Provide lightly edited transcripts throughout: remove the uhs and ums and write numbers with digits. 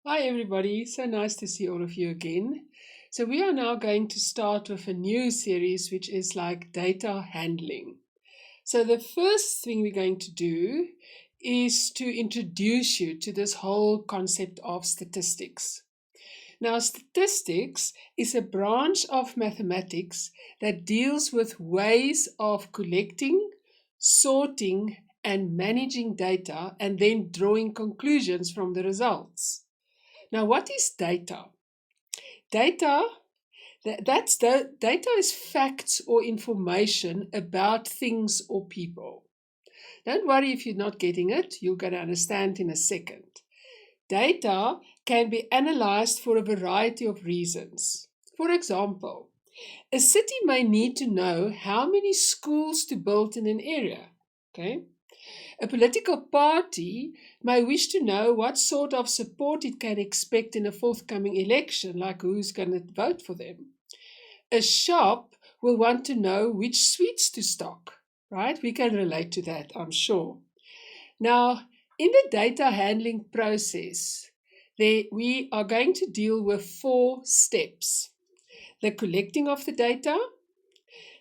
Hi, everybody. So nice to see all of you again. So, we are now going to start with a new series, which is like data handling. So, the first thing we're going to do is to introduce you to this whole concept of statistics. Now, statistics is a branch of mathematics that deals with ways of collecting, sorting, and managing data and then drawing conclusions from the results. Now, what is data? Data, that's the data is facts or information about things or people. Don't worry if you're not getting it, you're going to understand in a second. Data can be analyzed for a variety of reasons. For example, a city may need to know how many schools to build in an area. Okay? A political party may wish to know what sort of support it can expect in a forthcoming election, like who's going to vote for them. A shop will want to know which sweets to stock, right? We can relate to that, I'm sure. Now, in the data handling process, we are going to deal with 4 steps: the collecting of the data,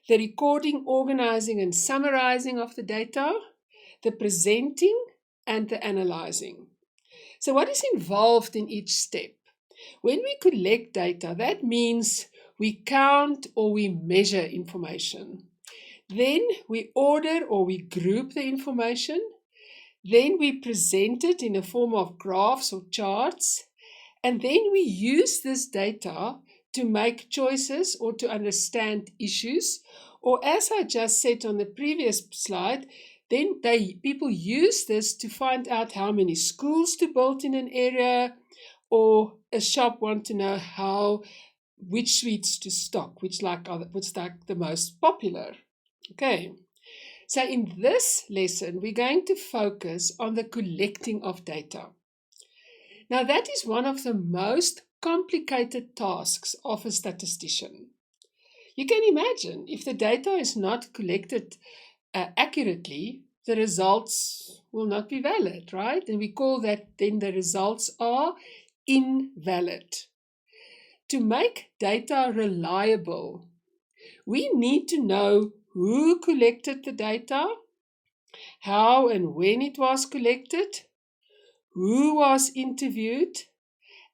the recording, organizing, and summarizing of the data, the presenting, and the analyzing. So, what is involved in each step? When we collect data, that means we count or we measure information. Then we order or we group the information. Then we present it in a form of graphs or charts. And then we use this data to make choices or to understand issues. Or as I just said on the previous slide, then people use this to find out how many schools to build in an area, or a shop want to know which sweets to stock, which like the most popular. Okay. So in this lesson, we're going to focus on the collecting of data. Now, that is one of the most complicated tasks of a statistician. You can imagine if the data is not collected accurately, the results will not be valid, right? And we call that then the results are invalid. To make data reliable, we need to know who collected the data, how and when it was collected, who was interviewed,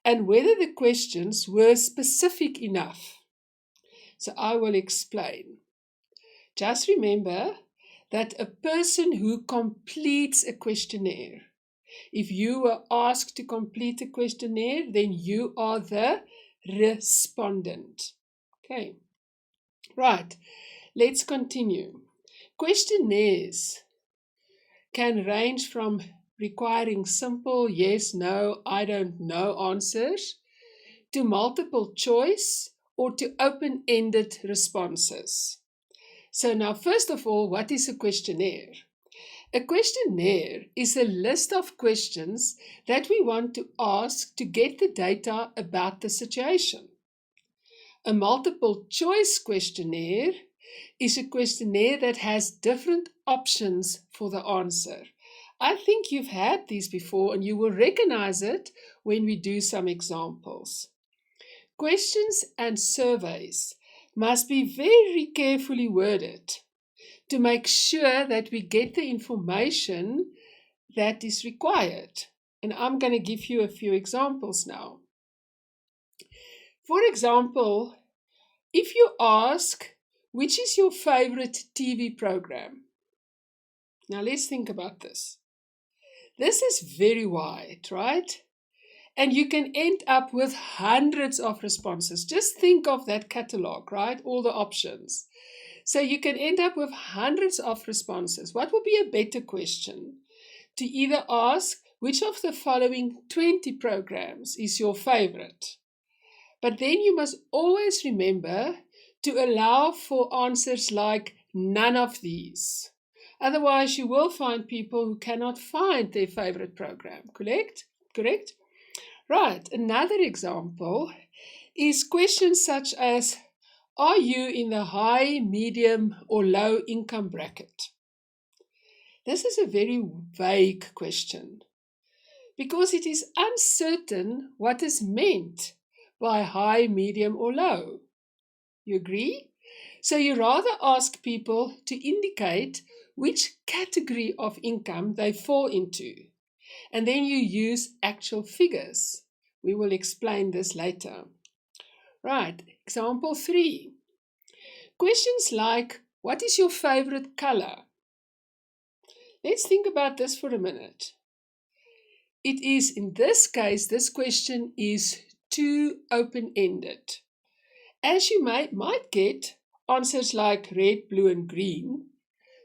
and whether the questions were specific enough. So I will explain. Just remember that a person who completes a questionnaire, if you were asked to complete a questionnaire, then you are the respondent. Okay, right, let's continue. Questionnaires can range from requiring simple yes, no, I don't know answers to multiple choice or to open-ended responses. So now, first of all, what is a questionnaire? A questionnaire is a list of questions that we want to ask to get the data about the situation. A multiple choice questionnaire is a questionnaire that has different options for the answer. I think you've had these before and you will recognize it when we do some examples. Questions and surveys must be very carefully worded to make sure that we get the information that is required. And I'm going to give you a few examples now. For example, if you ask, which is your favorite TV program? Now let's think about this. This is very wide, right? And you can end up with hundreds of responses. Just think of that catalog, right? All the options. So you can end up with hundreds of responses. What would be a better question? To either ask, which of the following 20 programs is your favorite? But then you must always remember to allow for answers like none of these. Otherwise, you will find people who cannot find their favorite program. Correct? Right. Another example is questions such as, are you in the high, medium, or low income bracket? This is a very vague question because it is uncertain what is meant by high, medium, or low. You agree? So you rather ask people to indicate which category of income they fall into, and then you use actual figures. We will explain this later. Right, example 3. Questions like, what is your favorite color? Let's think about this for a minute. It is, in this case, this question is too open-ended. As you might get answers like red, blue, and green,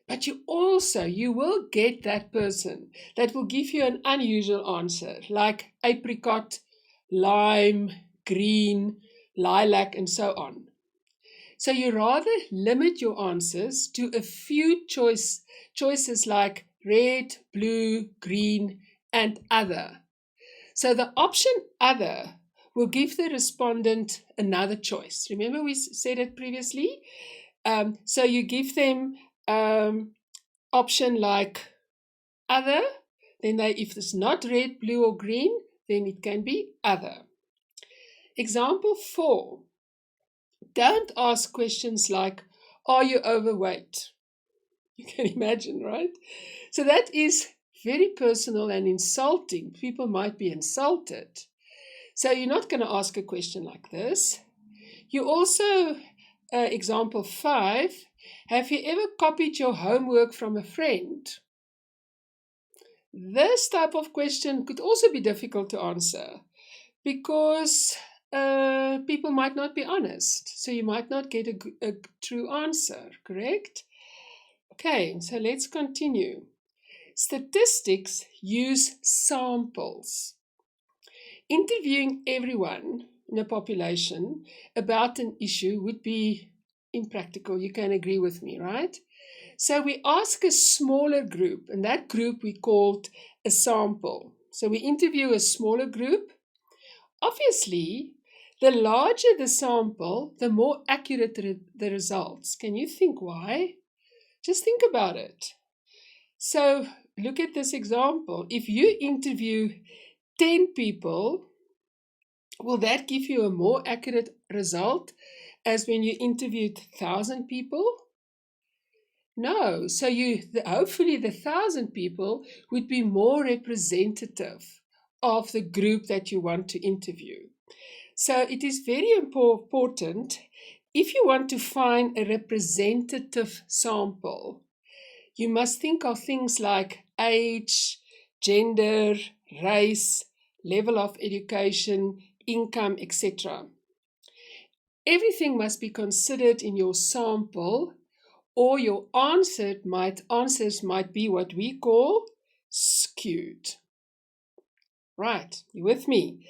but you will get that person that will give you an unusual answer, like apricot, lime, green, lilac, and so on. So you rather limit your answers to a few choices like red, blue, green, and other. So the option other will give the respondent another choice. Remember we said it previously? So you give them option like other, then if it's not red, blue, or green, then it can be other. Example 4. Don't ask questions like, are you overweight? You can imagine, right? So that is very personal and insulting. People might be insulted. So you're not going to ask a question like this. You also, example 5, have you ever copied your homework from a friend? This type of question could also be difficult to answer because people might not be honest. So you might not get a true answer, correct? Okay, so let's continue. Statistics use samples. Interviewing everyone in a population about an issue would be impractical. You can agree with me, right? So we ask a smaller group, and that group we called a sample. So we interview a smaller group. Obviously, the larger the sample, the more accurate the results. Can you think why? Just think about it. So look at this example. If you interview 10 people, will that give you a more accurate result as when you interviewed 1,000 people? No. So hopefully the 1,000 people would be more representative of the group that you want to interview. So it is very important, if you want to find a representative sample, you must think of things like age, gender, race, level of education, income, etc. Everything must be considered in your sample, or your answers might be what we call skewed. Right, you with me?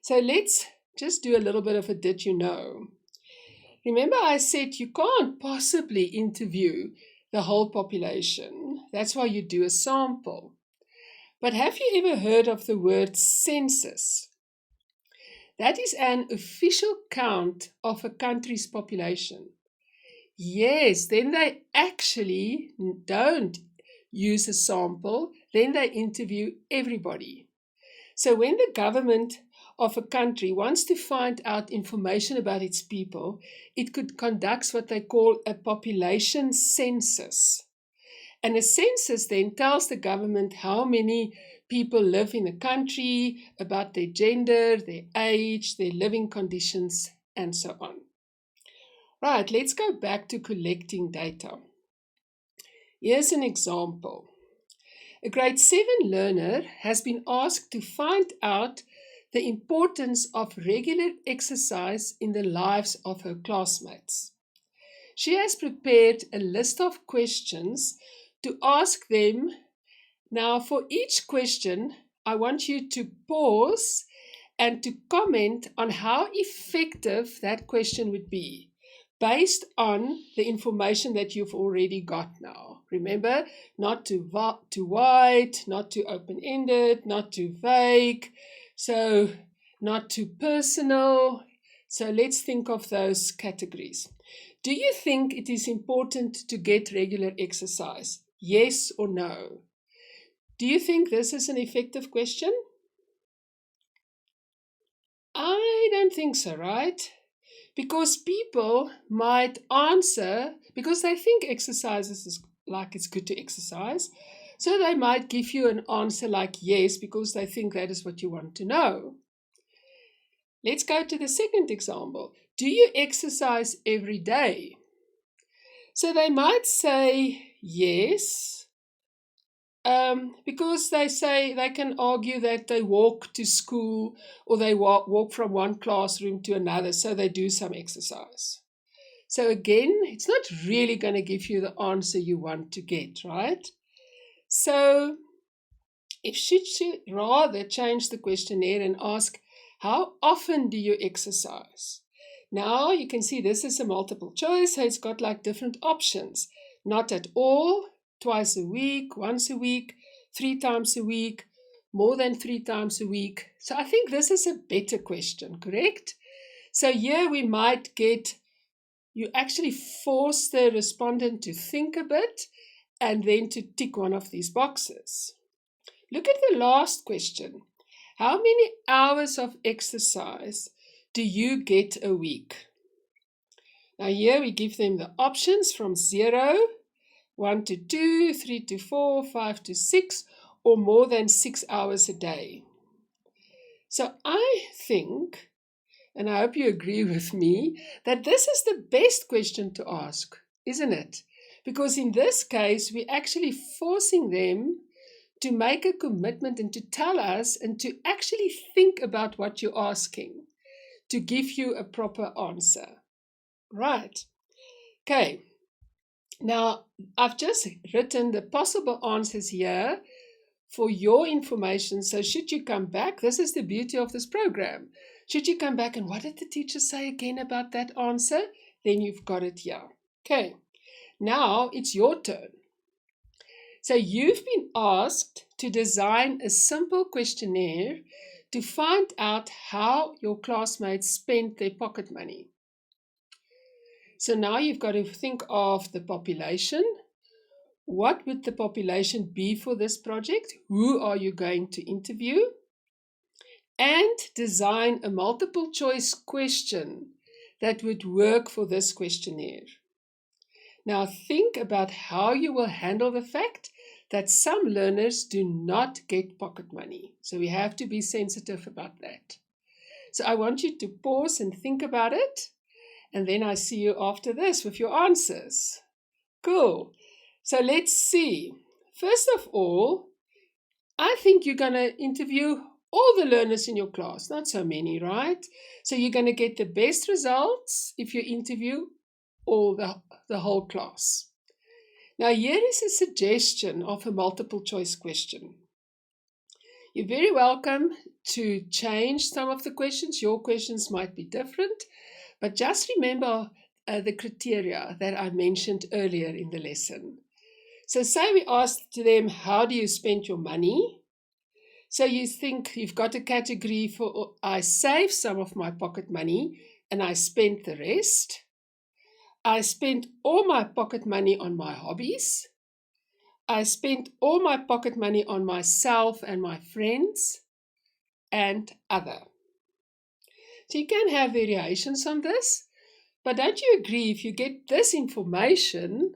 So let's just do a little bit of a did you know. Remember I said you can't possibly interview the whole population. That's why you do a sample. But have you ever heard of the word census? That is an official count of a country's population. Yes, then they actually don't use a sample, then they interview everybody. So when the government of a country wants to find out information about its people, it could conduct what they call a population census. And a census then tells the government how many people live in a country, about their gender, their age, their living conditions, and so on. Right, let's go back to collecting data. Here's an example. A grade 7 learner has been asked to find out the importance of regular exercise in the lives of her classmates. She has prepared a list of questions to ask them. Now, for each question, I want you to pause and to comment on how effective that question would be based on the information that you've already got now. Remember, not too wide, not too open-ended, not too vague, so not too personal. So let's think of those categories. Do you think it is important to get regular exercise? Yes or no? Do you think this is an effective question? I don't think so, right? Because people might answer because they think exercises is like it's good to exercise. So they might give you an answer like yes because they think that is what you want to know. Let's go to the second example. Do you exercise every day? So they might say yes, because they say they can argue that they walk to school or they walk from one classroom to another, so they do some exercise. So again, it's not really going to give you the answer you want to get, right? So if should you rather change the questionnaire and ask, how often do you exercise? Now you can see this is a multiple choice, so it's got like different options. Not at all, twice a week, once a week, 3 times a week, more than 3 times a week. So I think this is a better question, correct? So here we might get, you actually force the respondent to think a bit and then to tick one of these boxes. Look at the last question. How many hours of exercise do you get a week? Now here we give them the options from 0, 1 to 2, 3 to 4, 5 to 6, or more than 6 hours a day. So I think, and I hope you agree with me, that this is the best question to ask, isn't it? Because in this case, we're actually forcing them to make a commitment and to tell us and to actually think about what you're asking to give you a proper answer. Right. Okay. Now, I've just written the possible answers here for your information. So should you come back, this is the beauty of this program. Should you come back and what did the teacher say again about that answer? Then you've got it here. Okay. Now it's your turn. So you've been asked to design a simple questionnaire to find out how your classmates spent their pocket money. So now you've got to think of the population. What would the population be for this project? Who are you going to interview? And design a multiple choice question that would work for this questionnaire. Now think about how you will handle the fact that some learners do not get pocket money. So we have to be sensitive about that. So I want you to pause and think about it. And then I see you after this with your answers. Cool. So let's see. First of all, I think you're going to interview all the learners in your class. Not so many, right? So you're going to get the best results if you interview all the whole class. Now, here is a suggestion of a multiple choice question. You're very welcome to change some of the questions. Your questions might be different, but just remember the criteria that I mentioned earlier in the lesson. So say we asked to them, how do you spend your money? So you think you've got a category for, I save some of my pocket money and I spend the rest. I spent all my pocket money on my hobbies. I spent all my pocket money on myself and my friends and other. So you can have variations on this, but don't you agree if you get this information,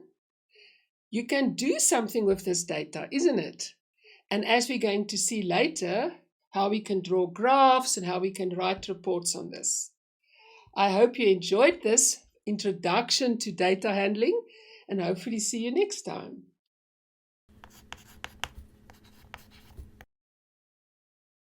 you can do something with this data, isn't it? And as we're going to see later, how we can draw graphs and how we can write reports on this. I hope you enjoyed this introduction to data handling and hopefully see you next time.